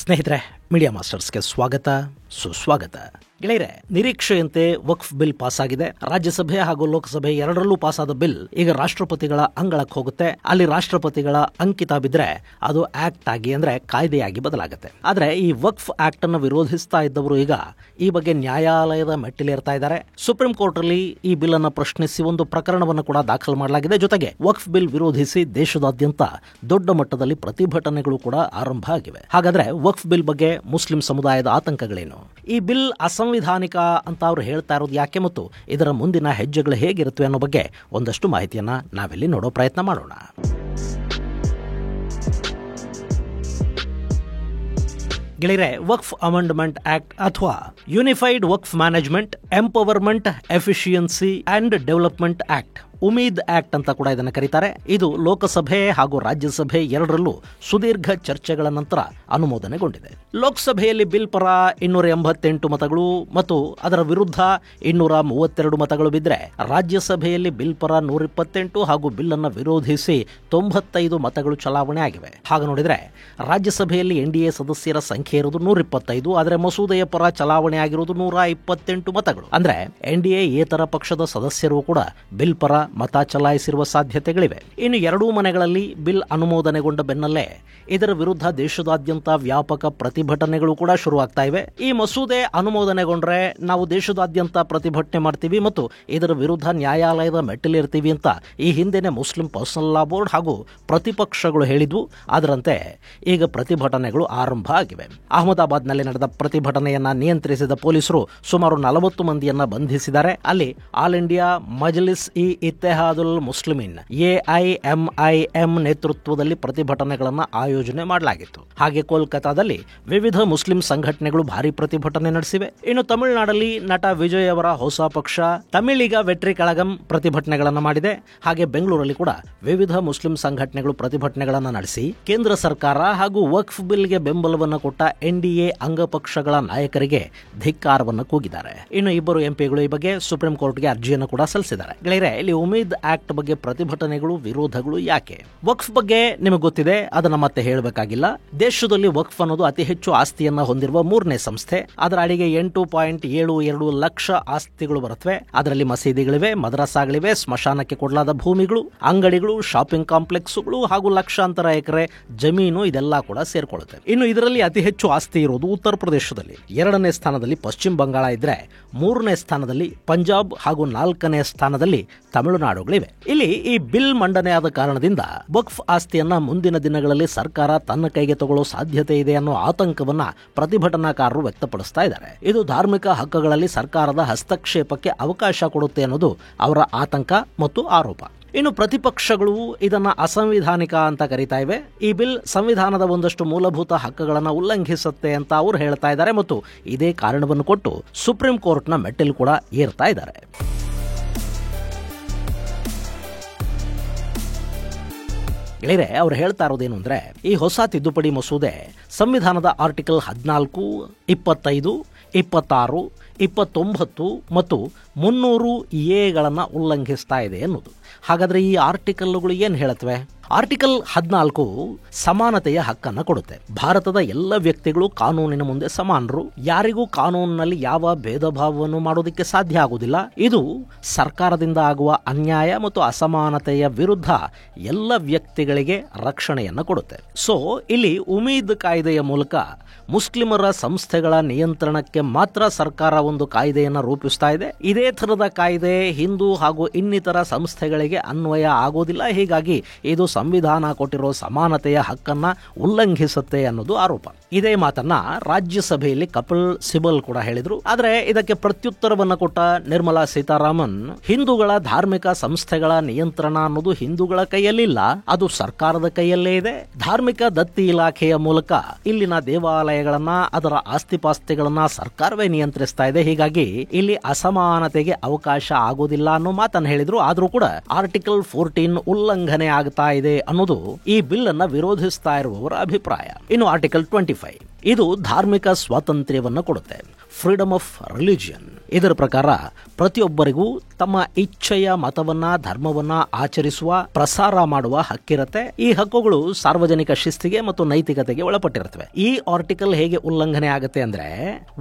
ಸ್ನೇಹಿತರೆ, ಮೀಡಿಯಾ ಮಾಸ್ಟರ್ಸ್ಗೆ ಸ್ವಾಗತ ಸುಸ್ವಾಗತ. ಗೆಳೆಯರೆ, ನಿರೀಕ್ಷೆಯಂತೆ ವಕ್ಫ್ ಬಿಲ್ ಪಾಸ್ ಆಗಿದೆ. ರಾಜ್ಯಸಭೆ ಹಾಗೂ ಲೋಕಸಭೆ ಎರಡರಲ್ಲೂ ಪಾಸಾದ ಬಿಲ್ ಈಗ ರಾಷ್ಟ್ರಪತಿಗಳ ಅಂಗಳಕ್ಕೆ ಹೋಗುತ್ತೆ. ಅಲ್ಲಿ ರಾಷ್ಟ್ರಪತಿಗಳ ಅಂಕಿತ ಬಿದ್ದರೆ ಅದು ಆಕ್ಟ್ ಆಗಿ ಅಂದ್ರೆ ಕಾಯ್ದೆಯಾಗಿ ಬದಲಾಗುತ್ತೆ. ಆದ್ರೆ ಈ ವಕ್ಫ್ ಆಕ್ಟ್ ಅನ್ನು ವಿರೋಧಿಸ್ತಾ ಇದ್ದವರು ಈಗ ಈ ಬಗ್ಗೆ ನ್ಯಾಯಾಲಯದ ಮೆಟ್ಟಿಲೇರ್ತಾ ಇದ್ದಾರೆ. ಸುಪ್ರೀಂ ಕೋರ್ಟ್ ಅಲ್ಲಿ ಈ ಬಿಲ್ ಅನ್ನು ಪ್ರಶ್ನಿಸಿ ಒಂದು ಪ್ರಕರಣವನ್ನು ಕೂಡ ದಾಖಲು ಮಾಡಲಾಗಿದೆ. ಜೊತೆಗೆ ವಕ್ಫ್ ಬಿಲ್ ವಿರೋಧಿಸಿ ದೇಶದಾದ್ಯಂತ ದೊಡ್ಡ ಮಟ್ಟದಲ್ಲಿ ಪ್ರತಿಭಟನೆಗಳು ಕೂಡ ಆರಂಭ ಆಗಿವೆ. ಹಾಗಾದ್ರೆ ವಕ್ಫ್ ಬಿಲ್ ಬಗ್ಗೆ ಮುಸ್ಲಿಂ ಸಮುದಾಯದ ಆತಂಕಗಳೇನು? ಈ ಬಿಲ್ ಅಸಂವಿಧಾನಿಕ ಅಂತ ಅವರು ಹೇಳ್ತಾ ಇರೋದು ಯಾಕೆ ಮತ್ತು ಇದರ ಮುಂದಿನ ಹೆಜ್ಜೆಗಳು ಹೇಗಿರುತ್ತವೆ ಅನ್ನೋ ಬಗ್ಗೆ ಒಂದಷ್ಟು ಮಾಹಿತಿಯನ್ನ ನಾವಿಲ್ಲಿ ನೋಡೋ ಪ್ರಯತ್ನ ಮಾಡೋಣ. ಗೆಳೆಯರೆ, ವಕ್ಫ್ ಅಮೆಂಡ್ಮೆಂಟ್ ಆಕ್ಟ್ ಅಥವಾ unified Waqf management, empowerment, efficiency and development act, Umeed act ಅಂತ ಕೂಡ ಇದನ್ನು ಕರೀತಾರೆ. ಇದು ಲೋಕಸಭೆ ಹಾಗೂ ರಾಜ್ಯಸಭೆ ಎರಡರಲ್ಲೂ ಸುದೀರ್ಘ ಚರ್ಚೆಗಳ ನಂತರ ಅನುಮೋದನೆಗೊಂಡಿದೆ. ಲೋಕಸಭೆಯಲ್ಲಿ ಬಿಲ್ ಪರ 288 ಮತಗಳು ಮತ್ತು ಅದರ ವಿರುದ್ಧ 232 ಮತಗಳು ಬಿದ್ದರೆ, ರಾಜ್ಯಸಭೆಯಲ್ಲಿ ಬಿಲ್ ಪರ 128 ಹಾಗೂ ಬಿಲ್ ಅನ್ನು ವಿರೋಧಿಸಿ 95 ಮತಗಳು ಚಲಾವಣೆ ಆಗಿವೆ. ಹಾಗೆ ನೋಡಿದ್ರೆ ರಾಜ್ಯಸಭೆಯಲ್ಲಿ ಎನ್ಡಿಎ ಸದಸ್ಯರ ಸಂಖ್ಯೆ ಇರುವುದು 125, ಆದರೆ ಮಸೂದೆಯ ಪರ ಚಲಾವಣೆ ಆಗಿರುವುದು 128 ಮತಗಳು. ಅಂದ್ರೆ ಎನ್ಡಿಎ ಏತರ ಪಕ್ಷದ ಸದಸ್ಯರು ಕೂಡ ಬಿಲ್ ಪರ ಮತ ಚಲಾಯಿಸಿರುವ ಸಾಧ್ಯತೆಗಳಿವೆ. ಇನ್ನು ಎರಡೂ ಮನೆಗಳಲ್ಲಿ ಬಿಲ್ ಅನುಮೋದನೆಗೊಂಡ ಬೆನ್ನಲ್ಲೇ ಇದರ ವಿರುದ್ಧ ದೇಶದಾದ್ಯಂತ ವ್ಯಾಪಕ ಪ್ರತಿಭಟನೆಗಳು ಕೂಡ ಶುರುವಾಗ್ತಾ ಇವೆ. ಈ ಮಸೂದೆ ಅನುಮೋದನೆಗೊಂಡ್ರೆ ನಾವು ದೇಶದಾದ್ಯಂತ ಪ್ರತಿಭಟನೆ ಮಾಡ್ತೀವಿ ಮತ್ತು ಇದರ ವಿರುದ್ಧ ನ್ಯಾಯಾಲಯದ ಮೆಟ್ಟಿಲೇರ್ತೀವಿ ಅಂತ ಈ ಹಿಂದೆನೆ ಮುಸ್ಲಿಂ ಪರ್ಸನಲ್ ಲಾ ಬೋರ್ಡ್ ಹಾಗೂ ಪ್ರತಿಪಕ್ಷಗಳು ಹೇಳಿದ್ವು. ಅದರಂತೆ ಈಗ ಪ್ರತಿಭಟನೆಗಳು ಆರಂಭ ಆಗಿವೆ. ಅಹಮದಾಬಾದ್ನಲ್ಲಿ ನಡೆದ ಪ್ರತಿಭಟನೆಯನ್ನ ನಿಯಂತ್ರಿಸಿದ ಪೊಲೀಸರು ಸುಮಾರು 40 ಮಂದಿಯನ್ನ ಬಂಧಿಸಿದ್ದಾರೆ. ಅಲ್ಲಿ all India Majlis e Ittehadul Muslimeen AIMIM ನೇತೃತ್ವದಲ್ಲಿ ಪ್ರತಿಭಟನೆಗಳನ್ನು ಆಯೋಜನೆ ಮಾಡಲಾಗಿತ್ತು. ಹಾಗೆ ಕೋಲ್ಕತಾದಲ್ಲಿ ವಿವಿಧ ಮುಸ್ಲಿಂ ಸಂಘಟನೆಗಳು ಭಾರಿ ಪ್ರತಿಭಟನೆ ನಡೆಸಿವೆ. ಇನ್ನು ತಮಿಳುನಾಡಲ್ಲಿ ನಟ ವಿಜಯ್ ಅವರ ಹೊಸ ಪಕ್ಷ ತಮಿಳಿಗ ವೆಟ್ರಿ ಕಳಗಂ ಪ್ರತಿಭಟನೆಗಳನ್ನು ಮಾಡಿದೆ. ಹಾಗೆ ಬೆಂಗಳೂರಲ್ಲಿ ಕೂಡ ವಿವಿಧ ಮುಸ್ಲಿಂ ಸಂಘಟನೆಗಳು ಪ್ರತಿಭಟನೆಗಳನ್ನು ನಡೆಸಿ ಕೇಂದ್ರ ಸರ್ಕಾರ ಹಾಗೂ ವಕ್ಫ್ ಬಿಲ್ಗೆ ಬೆಂಬಲವನ್ನು ಕೊಟ್ಟ ಎನ್ಡಿಎ ಅಂಗಪಕ್ಷಗಳ ನಾಯಕರಿಗೆ ಧಿಕ್ಕಾರವನ್ನು ಕೂಗಿದ್ದಾರೆ. ಇನ್ನು ಇಬ್ಬರು ಎಂಪಿಗಳು ಈ ಬಗ್ಗೆ ಸುಪ್ರೀಂ ಕೋರ್ಟ್ಗೆ ಅರ್ಜಿಯನ್ನು ಕೂಡ ಸಲ್ಲಿಸಿದ್ದಾರೆ. ಗೆಳೆಯರೆ, ಇಲ್ಲಿ ಉಮೀದ್ ಆಕ್ಟ್ ಬಗ್ಗೆ ಪ್ರತಿಭಟನೆಗಳು ವಿರೋಧಗಳು ಯಾಕೆ? ವಕ್ಫ್ ಬಗ್ಗೆ ನಿಮಗೆ ಗೊತ್ತಿದೆ, ಅದನ್ನ ಮತ್ತೆ ಹೇಳಬೇಕಾಗಿಲ್ಲ. ದೇಶದಲ್ಲಿ ವಕ್ಫ್ ಅನ್ನೋದು ಅತಿ ಹೆಚ್ಚು ಆಸ್ತಿಯನ್ನ ಹೊಂದಿರುವ 3ನೇ ಸಂಸ್ಥೆ. ಅದರ ಅಡಿಗೆ 8.72 ಲಕ್ಷ ಆಸ್ತಿಗಳು ಬರುತ್ತವೆ. ಅದರಲ್ಲಿ ಮಸೀದಿಗಳಿವೆ, ಮದ್ರಸಾಗಳಿವೆ, ಸ್ಮಶಾನಕ್ಕೆ ಕೊಡಲಾದ ಭೂಮಿಗಳು, ಅಂಗಡಿಗಳು, ಶಾಪಿಂಗ್ ಕಾಂಪ್ಲೆಕ್ಸ್ಗಳು ಹಾಗೂ ಲಕ್ಷಾಂತರ ಎಕರೆ ಜಮೀನು ಇದೆಲ್ಲ ಕೂಡ ಸೇರ್ಕೊಳ್ಳುತ್ತೆ. ಇನ್ನು ಇದರಲ್ಲಿ ಅತಿ ಹೆಚ್ಚು ಆಸ್ತಿ ಇರೋದು ಉತ್ತರ ಪ್ರದೇಶದಲ್ಲಿ, 2ನೇ ಸ್ಥಾನದಲ್ಲಿ ಪಶ್ಚಿಮ ಬಂಗಾಳ ಇದ್ರೆ, 3ನೇ ಸ್ಥಾನದಲ್ಲಿ ಪಂಜಾಬ್ ಹಾಗೂ 4ನೇ ಸ್ಥಾನದಲ್ಲಿ ತಮಿಳುನಾಡುಗಳಿವೆ. ಇಲ್ಲಿ ಈ ಬಿಲ್ ಮಂಡನೆಯಾದ ಕಾರಣದಿಂದ ವಕ್ಫ್ ಆಸ್ತಿಯನ್ನ ಮುಂದಿನ ದಿನಗಳಲ್ಲಿ ಸರ್ಕಾರ ತನ್ನ ಕೈಗೆ ತಗೊಳ್ಳೋ ಸಾಧ್ಯತೆ ಇದೆ ಅನ್ನೋ ಆತಂಕವನ್ನ ಪ್ರತಿಭಟನಾಕಾರರು ವ್ಯಕ್ತಪಡಿಸ್ತಾ ಇದ್ದಾರೆ. ಇದು ಧಾರ್ಮಿಕ ಹಕ್ಕುಗಳಲ್ಲಿ ಸರ್ಕಾರದ ಹಸ್ತಕ್ಷೇಪಕ್ಕೆ ಅವಕಾಶ ಕೊಡುತ್ತೆ ಅನ್ನೋದು ಅವರ ಆತಂಕ ಮತ್ತು ಆರೋಪ. ಇನ್ನು ಪ್ರತಿಪಕ್ಷಗಳು ಇದನ್ನ ಅಸಂವಿಧಾನಿಕ ಅಂತ ಕರೀತಾ ಇವೆ. ಈ ಬಿಲ್ ಸಂವಿಧಾನದ ಒಂದಷ್ಟು ಮೂಲಭೂತ ಹಕ್ಕುಗಳನ್ನು ಉಲ್ಲಂಘಿಸುತ್ತೆ ಅಂತ ಅವರು ಹೇಳ್ತಾ ಇದ್ದಾರೆ ಮತ್ತು ಇದೇ ಕಾರಣವನ್ನು ಕೊಟ್ಟು ಸುಪ್ರೀಂ ಕೋರ್ಟ್ನ ಮೆಟ್ಟಿಲು ಕೂಡ ಏರ್ತಾ ಇದ್ದಾರೆ. ಗೆಳೆಯರೆ, ಅವರು ಹೇಳ್ತಾ ಇರೋದೇನು ಅಂದ್ರೆ, ಈ ಹೊಸ ತಿದ್ದುಪಡಿ ಮಸೂದೆ ಸಂವಿಧಾನದ ಆರ್ಟಿಕಲ್ 14, 25, 26, 29 ಮತ್ತು 300A ಉಲ್ಲಂಘಿಸ್ತಾ ಇದೆ ಅನ್ನೋದು. ಹಾಗಾದ್ರೆ ಈ ಆರ್ಟಿಕಲ್ಗಳು ಏನು ಹೇಳುತ್ತವೆ? ಆರ್ಟಿಕಲ್ 14 ಸಮಾನತೆಯ ಹಕ್ಕನ್ನು ಕೊಡುತ್ತೆ. ಭಾರತದ ಎಲ್ಲ ವ್ಯಕ್ತಿಗಳು ಕಾನೂನಿನ ಮುಂದೆ ಸಮಾನರು. ಯಾರಿಗೂ ಕಾನೂನಿನಲ್ಲಿ ಯಾವ ಭೇದ ಭಾವವನ್ನು ಮಾಡೋದಕ್ಕೆ ಸಾಧ್ಯ ಆಗುವುದಿಲ್ಲ. ಇದು ಸರ್ಕಾರದಿಂದ ಆಗುವ ಅನ್ಯಾಯ ಮತ್ತು ಅಸಮಾನತೆಯ ವಿರುದ್ಧ ಎಲ್ಲ ವ್ಯಕ್ತಿಗಳಿಗೆ ರಕ್ಷಣೆಯನ್ನು ಕೊಡುತ್ತೆ. ಸೊ ಇಲ್ಲಿ ಉಮೀದ್ ಕಾಯ್ದೆಯ ಮೂಲಕ ಮುಸ್ಲಿಮರ ಸಂಸ್ಥೆಗಳ ನಿಯಂತ್ರಣಕ್ಕೆ ಮಾತ್ರ ಸರ್ಕಾರ ಒಂದು ಕಾಯ್ದೆಯನ್ನು ರೂಪಿಸ್ತಾ ಇದೆ. ಇದೇ ಥರದ ಕಾಯ್ದೆ ಹಿಂದೂ ಹಾಗೂ ಇನ್ನಿತರ ಸಂಸ್ಥೆಗಳಿಗೆ ಅನ್ವಯ ಆಗೋದಿಲ್ಲ. ಹೀಗಾಗಿ ಇದು ಸಂವಿಧಾನ ಕೊಟ್ಟಿರೋ ಸಮಾನತೆಯ ಹಕ್ಕನ್ನ ಉಲ್ಲಂಘಿಸುತ್ತೆ ಅನ್ನೋದು ಆರೋಪ. ಇದೇ ಮಾತನ್ನ ರಾಜ್ಯಸಭೆಯಲ್ಲಿ ಕಪಿಲ್ ಸಿಬಲ್ ಕೂಡ ಹೇಳಿದ್ರು. ಆದರೆ ಇದಕ್ಕೆ ಪ್ರತ್ಯುತ್ತರವನ್ನು ಕೊಟ್ಟ ನಿರ್ಮಲಾ ಸೀತಾರಾಮನ್, ಹಿಂದೂಗಳ ಧಾರ್ಮಿಕ ಸಂಸ್ಥೆಗಳ ನಿಯಂತ್ರಣ ಅನ್ನೋದು ಹಿಂದೂಗಳ ಕೈಯಲ್ಲಿಲ್ಲ, ಅದು ಸರ್ಕಾರದ ಕೈಯಲ್ಲೇ ಇದೆ. ಧಾರ್ಮಿಕ ದತ್ತಿ ಇಲಾಖೆಯ ಮೂಲಕ ಇಲ್ಲಿನ ದೇವಾಲಯಗಳನ್ನ, ಅದರ ಆಸ್ತಿಪಾಸ್ತಿಗಳನ್ನ ಸರ್ಕಾರವೇ ನಿಯಂತ್ರಿಸ್ತಾ ಇದೆ. ಹೀಗಾಗಿ ಇಲ್ಲಿ ಅಸಮಾನತೆಗೆ ಅವಕಾಶ ಆಗೋದಿಲ್ಲ ಅನ್ನೋ ಮಾತನ್ನು ಹೇಳಿದ್ರು. ಆದ್ರೂ ಕೂಡ ಆರ್ಟಿಕಲ್ 14 ಉಲ್ಲಂಘನೆ ಆಗ್ತಾ ಇದೆ ಅನ್ನೋದು ಈ ಬಿಲ್ ಅನ್ನ ವಿರೋಧಿಸ್ತಾ ಇರುವವರ ಅಭಿಪ್ರಾಯ. ಇನ್ನು ಆರ್ಟಿಕಲ್ 25 ಇದು ಧಾರ್ಮಿಕ ಸ್ವಾತಂತ್ರ್ಯವನ್ನು ಕೊಡುತ್ತೆ, ಫ್ರೀಡಮ್ ಆಫ್ ರಿಲಿಜಿಯನ್. ಇದರ ಪ್ರಕಾರ ಪ್ರತಿಯೊಬ್ಬರಿಗೂ ತಮ್ಮ ಇಚ್ಛೆಯ ಮತವನ್ನ ಧರ್ಮವನ್ನ ಆಚರಿಸುವ ಪ್ರಸಾರ ಮಾಡುವ ಹಕ್ಕಿರತ್ತೆ. ಈ ಹಕ್ಕುಗಳು ಸಾರ್ವಜನಿಕ ಶಿಸ್ತಿಗೆ ಮತ್ತು ನೈತಿಕತೆಗೆ ಒಳಪಟ್ಟಿರುತ್ತವೆ. ಈ ಆರ್ಟಿಕಲ್ ಹೇಗೆ ಉಲ್ಲಂಘನೆ ಆಗುತ್ತೆ ಅಂದ್ರೆ,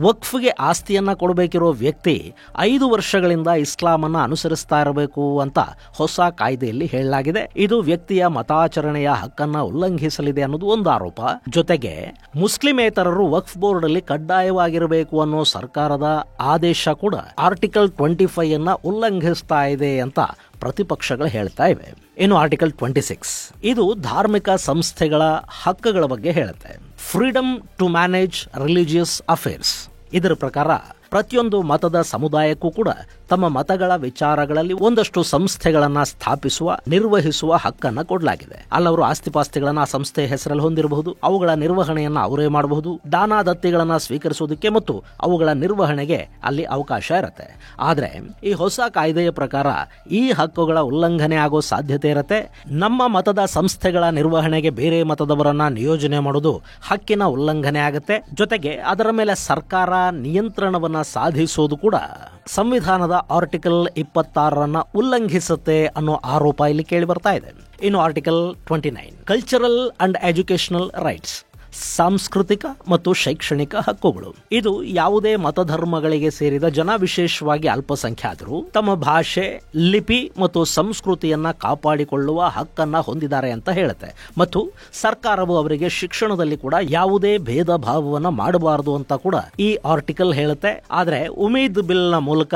ವಕ್ಫ್ಗೆ ಆಸ್ತಿಯನ್ನ ಕೊಡಬೇಕಿರೋ ವ್ಯಕ್ತಿ 5 ವರ್ಷಗಳಿಂದ ಇಸ್ಲಾಂ ಅನ್ನ ಅನುಸರಿಸ್ತಾ ಇರಬೇಕು ಅಂತ ಹೊಸ ಕಾಯ್ದೆಯಲ್ಲಿ ಹೇಳಲಾಗಿದೆ. ಇದು ವ್ಯಕ್ತಿಯ ಮತಾಚರಣೆಯ ಹಕ್ಕನ್ನ ಉಲ್ಲಂಘಿಸಲಿದೆ ಅನ್ನೋದು ಒಂದು ಆರೋಪ. ಜೊತೆಗೆ ಮುಸ್ಲಿಮೇತರರು ವಕ್ಫ್ ಬೋರ್ಡ್ ಅಲ್ಲಿ ಕಡ್ಡಾಯವಾಗಿರಬೇಕು ಅನ್ನೋ ಸರ್ಕಾರದ ಆದೇಶ ಕೂಡ ಆರ್ಟಿಕಲ್ 25 ಅನ್ನ ಉಲ್ಲಂಘಿಸ್ತಾ ಇದೆ ಅಂತ ಪ್ರತಿಪಕ್ಷಗಳು ಹೇಳ್ತಾ ಇವೆ. ಇನ್ನು ಆರ್ಟಿಕಲ್ 26 ಇದು ಧಾರ್ಮಿಕ ಸಂಸ್ಥೆಗಳ ಹಕ್ಕುಗಳ ಬಗ್ಗೆ ಹೇಳುತ್ತೆ. Freedom to manage religious affairs. ಇದರ ಪ್ರಕಾರ ಪ್ರತಿಯೊಂದು ಮತದ ಸಮುದಾಯಕ್ಕೂ ಕೂಡ ತಮ್ಮ ಮತಗಳ ವಿಚಾರಗಳಲ್ಲಿ ಒಂದಷ್ಟು ಸಂಸ್ಥೆಗಳನ್ನ ಸ್ಥಾಪಿಸುವ ನಿರ್ವಹಿಸುವ ಹಕ್ಕನ್ನ ಕೊಡಲಾಗಿದೆ. ಅಲ್ಲವರು ಆಸ್ತಿಪಾಸ್ತಿಗಳನ್ನ ಆ ಸಂಸ್ಥೆಯ ಹೆಸರಲ್ಲಿ ಹೊಂದಿರಬಹುದು, ಅವುಗಳ ನಿರ್ವಹಣೆಯನ್ನ ಅವರೇ ಮಾಡಬಹುದು, ದಾನ ದತ್ತಿಗಳನ್ನ ಸ್ವೀಕರಿಸುವುದಕ್ಕೆ ಮತ್ತು ಅವುಗಳ ನಿರ್ವಹಣೆಗೆ ಅಲ್ಲಿ ಅವಕಾಶ ಇರುತ್ತೆ. ಆದ್ರೆ ಈ ಹೊಸ ಕಾಯ್ದೆಯ ಪ್ರಕಾರ ಈ ಹಕ್ಕುಗಳ ಉಲ್ಲಂಘನೆ ಆಗೋ ಸಾಧ್ಯತೆ ಇರುತ್ತೆ. ನಮ್ಮ ಮತದ ಸಂಸ್ಥೆಗಳ ನಿರ್ವಹಣೆಗೆ ಬೇರೆ ಮತದವರನ್ನ ನಿಯೋಜನೆ ಮಾಡೋದು ಹಕ್ಕಿನ ಉಲ್ಲಂಘನೆ ಆಗುತ್ತೆ. ಜೊತೆಗೆ ಅದರ ಮೇಲೆ ಸರ್ಕಾರ ನಿಯಂತ್ರಣವನ್ನ ಸಾಧಿಸೋದು ಕೂಡ ಸಂವಿಧಾನದ ಆರ್ಟಿಕಲ್ 26 ಉಲ್ಲಂಘಿಸುತ್ತೆ ಅನ್ನೋ ಆರೋಪ ಇಲ್ಲಿ ಕೇಳಿ ಬರ್ತಾ ಇದೆ. ಇನ್ನು article 29 cultural and educational rights, ಸಾಂಸ್ಕೃತಿಕ ಮತ್ತು ಶೈಕ್ಷಣಿಕ ಹಕ್ಕುಗಳು. ಇದು ಯಾವುದೇ ಮತಧರ್ಮಗಳಿಗೆ ಸೇರಿದ ಜನ, ವಿಶೇಷವಾಗಿ ಅಲ್ಪಸಂಖ್ಯಾತರು ತಮ್ಮ ಭಾಷೆ, ಲಿಪಿ ಮತ್ತು ಸಂಸ್ಕೃತಿಯನ್ನ ಕಾಪಾಡಿಕೊಳ್ಳುವ ಹಕ್ಕನ್ನ ಹೊಂದಿದ್ದಾರೆ ಅಂತ ಹೇಳುತ್ತೆ. ಮತ್ತು ಸರ್ಕಾರವು ಅವರಿಗೆ ಶಿಕ್ಷಣದಲ್ಲಿ ಕೂಡ ಯಾವುದೇ ಭೇದ ಭಾವವನ್ನ ಮಾಡಬಾರದು ಅಂತ ಕೂಡ ಈ ಆರ್ಟಿಕಲ್ ಹೇಳುತ್ತೆ. ಆದ್ರೆ ಉಮೀದ್ ಬಿಲ್ ನ ಮೂಲಕ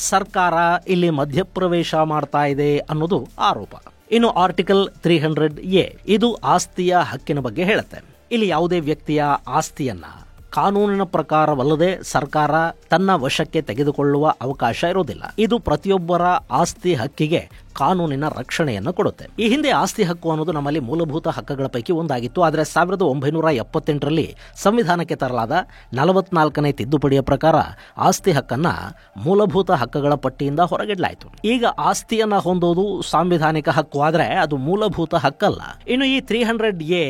ಸರ್ಕಾರ ಇಲ್ಲಿ ಮಧ್ಯಪ್ರವೇಶ ಮಾಡ್ತಾ ಇದೆ ಅನ್ನೋದು ಆರೋಪ. ಇನ್ನು ಆರ್ಟಿಕಲ್ 300A ಇದು ಆಸ್ತಿಯ ಹಕ್ಕಿನ ಬಗ್ಗೆ ಹೇಳುತ್ತೆ. ಇಲ್ಲಿ ಯಾವುದೇ ವ್ಯಕ್ತಿಯ ಆಸ್ತಿಯನ್ನ ಕಾನೂನಿನ ಪ್ರಕಾರವಲ್ಲದೆ ಸರ್ಕಾರ ತನ್ನ ವಶಕ್ಕೆ ತೆಗೆದುಕೊಳ್ಳುವ ಅವಕಾಶ ಇರುವುದಿಲ್ಲ. ಇದು ಪ್ರತಿಯೊಬ್ಬರ ಆಸ್ತಿ ಹಕ್ಕಿಗೆ ಕಾನೂನಿನ ರಕ್ಷಣೆಯನ್ನು ಕೊಡುತ್ತೆ. ಈ ಹಿಂದೆ ಆಸ್ತಿ ಹಕ್ಕು ಅನ್ನೋದು ನಮ್ಮಲ್ಲಿ ಮೂಲಭೂತ ಹಕ್ಕುಗಳ ಪೈಕಿ ಒಂದಾಗಿತ್ತು. ಆದರೆ 1978ರಲ್ಲಿ ಸಂವಿಧಾನಕ್ಕೆ ತರಲಾದ 44ನೇ ತಿದ್ದುಪಡಿಯ ಪ್ರಕಾರ ಆಸ್ತಿ ಹಕ್ಕನ್ನ ಮೂಲಭೂತ ಹಕ್ಕುಗಳ ಪಟ್ಟಿಯಿಂದ ಹೊರಗಿಡಲಾಯಿತು. ಈಗ ಆಸ್ತಿಯನ್ನ ಹೊಂದೋದು ಸಾಂವಿಧಾನಿಕ ಹಕ್ಕು, ಆದರೆ ಅದು ಮೂಲಭೂತ ಹಕ್ಕಲ್ಲ. ಇನ್ನು ಈ 300A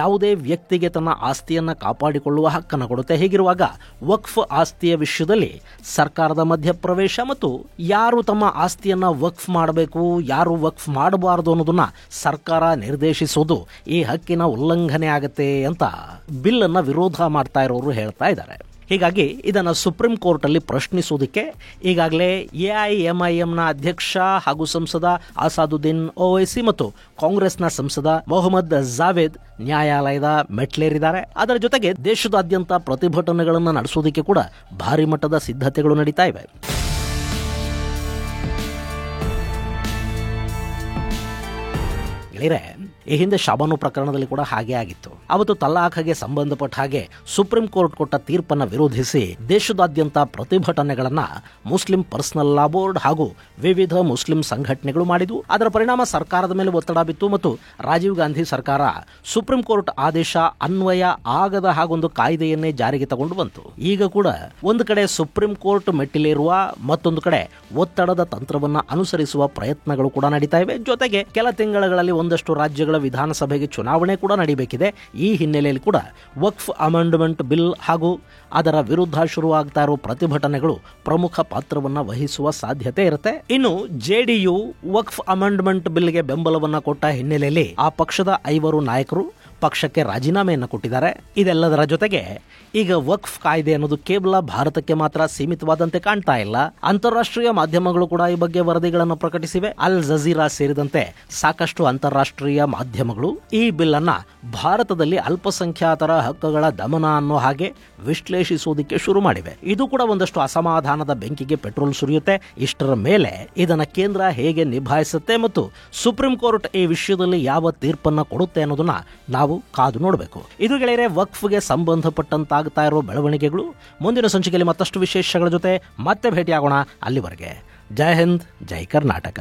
ಯಾವುದೇ ವ್ಯಕ್ತಿಗೆ ತನ್ನ ಆಸ್ತಿಯನ್ನ ಕಾಪಾಡಿಕೊಳ್ಳುವ ಹಕ್ಕನ್ನು ಕೊಡುತ್ತೆ. ಹೀಗಿರುವಾಗ ವಕ್ಫ್ ಆಸ್ತಿಯ ವಿಷಯದಲ್ಲಿ ಸರ್ಕಾರದ ಮಧ್ಯಪ್ರವೇಶ ಮತ್ತು ಯಾರು ತಮ್ಮ ಆಸ್ತಿಯನ್ನ ವಕ್ಫ್ ಮಾಡಬೇಕು, ಯಾರು ವಕ್ಫ್ ಮಾಡಬಾರದು ಅನ್ನೋದನ್ನ ಸರ್ಕಾರ ನಿರ್ದೇಶಿಸೋದು ಈ ಹಕ್ಕಿನ ಉಲ್ಲಂಘನೆ ಆಗುತ್ತೆ ಅಂತ ಬಿಲ್ ಅನ್ನ ವಿರೋಧ ಮಾಡ್ತಾ ಇರೋರು ಹೇಳ್ತಾ ಇದ್ದಾರೆ. ಹೀಗಾಗಿ ಇದನ್ನು ಸುಪ್ರೀಂ ಕೋರ್ಟ್ ಅಲ್ಲಿ ಪ್ರಶ್ನಿಸುವುದಕ್ಕೆ ಈಗಾಗಲೇ AIMIM ಅಧ್ಯಕ್ಷ ಹಾಗೂ ಸಂಸದ ಅಸಾದುದ್ದೀನ್ ಓವೈಸಿ ಮತ್ತು ಕಾಂಗ್ರೆಸ್ನ ಸಂಸದ ಮೊಹಮ್ಮದ್ ಜಾವೇದ್ ನ್ಯಾಯಾಲಯದ ಮೆಟ್ಲೇರಿದ್ದಾರೆ. ಅದರ ಜೊತೆಗೆ ದೇಶದಾದ್ಯಂತ ಪ್ರತಿಭಟನೆಗಳನ್ನು ನಡೆಸುವುದಕ್ಕೆ ಕೂಡ ಭಾರಿ ಮಟ್ಟದ ಸಿದ್ಧತೆಗಳು ನಡೀತಾ ಇವೆ. ಈ ಹಿಂದೆ ಶಾಬಾನು ಪ್ರಕರಣದಲ್ಲಿ ಕೂಡ ಹಾಗೆ ಆಗಿತ್ತು. ಅವತ್ತು ತಲಾಖಗೆ ಸಂಬಂಧಪಟ್ಟ ಹಾಗೆ ಸುಪ್ರೀಂ ಕೋರ್ಟ್ ಕೊಟ್ಟ ತೀರ್ಪನ್ನು ವಿರೋಧಿಸಿ ದೇಶದಾದ್ಯಂತ ಪ್ರತಿಭಟನೆಗಳನ್ನ ಮುಸ್ಲಿಂ ಪರ್ಸನಲ್ ಲಾ ಬೋರ್ಡ್ ಹಾಗೂ ವಿವಿಧ ಮುಸ್ಲಿಂ ಸಂಘಟನೆಗಳು ಮಾಡಿದ್ವು. ಅದರ ಪರಿಣಾಮ ಸರ್ಕಾರದ ಮೇಲೆ ಒತ್ತಡ ಬಿತ್ತು ಮತ್ತು ರಾಜೀವ್ ಗಾಂಧಿ ಸರ್ಕಾರ ಸುಪ್ರೀಂ ಕೋರ್ಟ್ ಆದೇಶ ಅನ್ವಯ ಆಗದ ಹಾಗೊಂದು ಕಾಯ್ದೆಯನ್ನೇ ಜಾರಿಗೆ ತಗೊಂಡು ಬಂತು. ಈಗ ಕೂಡ ಒಂದು ಕಡೆ ಸುಪ್ರೀಂ ಕೋರ್ಟ್ ಮೆಟ್ಟಿಲೇರುವ, ಮತ್ತೊಂದು ಕಡೆ ಒತ್ತಡದ ತಂತ್ರವನ್ನ ಅನುಸರಿಸುವ ಪ್ರಯತ್ನಗಳು ಕೂಡ ನಡೀತಾ ಇವೆ. ಜೊತೆಗೆ ಕೆಲ ತಿಂಗಳಲ್ಲಿ ಒಂದಷ್ಟು ರಾಜ್ಯಗಳ ವಿಧಾನಸಭೆಗೆ ಚುನಾವಣೆ ಕೂಡ ನಡೀಬೇಕಿದೆ. ಈ ಹಿನ್ನೆಲೆಯಲ್ಲಿ ಕೂಡ ವಕ್ಫ್ ಅಮೆಂಡ್ಮೆಂಟ್ ಬಿಲ್ ಹಾಗೂ ಅದರ ವಿರುದ್ಧ ಶುರುವಾಗ್ತಾ ಇರುವ ಪ್ರತಿಭಟನೆಗಳು ಪ್ರಮುಖ ಪಾತ್ರವನ್ನ ವಹಿಸುವ ಸಾಧ್ಯತೆ ಇರುತ್ತೆ. ಇನ್ನು JDU ವಕ್ಫ್ ಅಮೆಂಡ್ಮೆಂಟ್ ಬಿಲ್ಗೆ ಬೆಂಬಲವನ್ನ ಕೊಟ್ಟ ಹಿನ್ನೆಲೆಯಲ್ಲಿ ಆ ಪಕ್ಷದ 5 ನಾಯಕರು ಪಕ್ಷಕ್ಕೆ ರಾಜೀನಾಮೆಯನ್ನು ಕೊಟ್ಟಿದ್ದಾರೆ. ಇದೆಲ್ಲದರ ಜೊತೆಗೆ ಈಗ ವಕ್ಫ್ ಕಾಯ್ದೆ ಅನ್ನೋದು ಕೇವಲ ಭಾರತಕ್ಕೆ ಮಾತ್ರ ಸೀಮಿತವಾದಂತೆ ಕಾಣ್ತಾ ಇಲ್ಲ. ಅಂತಾರಾಷ್ಟ್ರೀಯ ಮಾಧ್ಯಮಗಳು ಕೂಡ ಈ ಬಗ್ಗೆ ವರದಿಗಳನ್ನು ಪ್ರಕಟಿಸಿವೆ. ಅಲ್ ಜಜೀರಾ ಸೇರಿದಂತೆ ಸಾಕಷ್ಟು ಅಂತಾರಾಷ್ಟ್ರೀಯ ಮಾಧ್ಯಮಗಳು ಈ ಬಿಲ್ ಅನ್ನ ಭಾರತದಲ್ಲಿ ಅಲ್ಪಸಂಖ್ಯಾತರ ಹಕ್ಕುಗಳ ದಮನ ಅನ್ನೋ ಹಾಗೆ ವಿಶ್ಲೇಷಿಸುವುದಕ್ಕೆ ಶುರು ಮಾಡಿವೆ. ಇದು ಕೂಡ ಒಂದಷ್ಟು ಅಸಮಾಧಾನದ ಬೆಂಕಿಗೆ ಪೆಟ್ರೋಲ್ ಸುರಿಯುತ್ತೆ. ಇಷ್ಟರ ಮೇಲೆ ಇದನ್ನ ಕೇಂದ್ರ ಹೇಗೆ ನಿಭಾಯಿಸುತ್ತೆ ಮತ್ತು ಸುಪ್ರೀಂ ಕೋರ್ಟ್ ಈ ವಿಷಯದಲ್ಲಿ ಯಾವ ತೀರ್ಪನ್ನ ಕೊಡುತ್ತೆ ಅನ್ನೋದನ್ನ ನಾವು ಕಾದು ನೋಡಬೇಕು. ಇದು ಗೆಳೆಯರೆ ವಕ್ಫ್ಗೆ ಸಂಬಂಧಪಟ್ಟಂತಾಗ್ತಾ ಇರೋ ಬೆಳವಣಿಗೆಗಳು. ಮುಂದಿನ ಸಂಚಿಕೆಯಲ್ಲಿ ಮತ್ತಷ್ಟು ವಿಶೇಷಗಳ ಜೊತೆ ಮತ್ತೆ ಭೇಟಿಯಾಗೋಣ. ಅಲ್ಲಿವರೆಗೆ ಜೈ ಹಿಂದ್, ಜೈ ಕರ್ನಾಟಕ.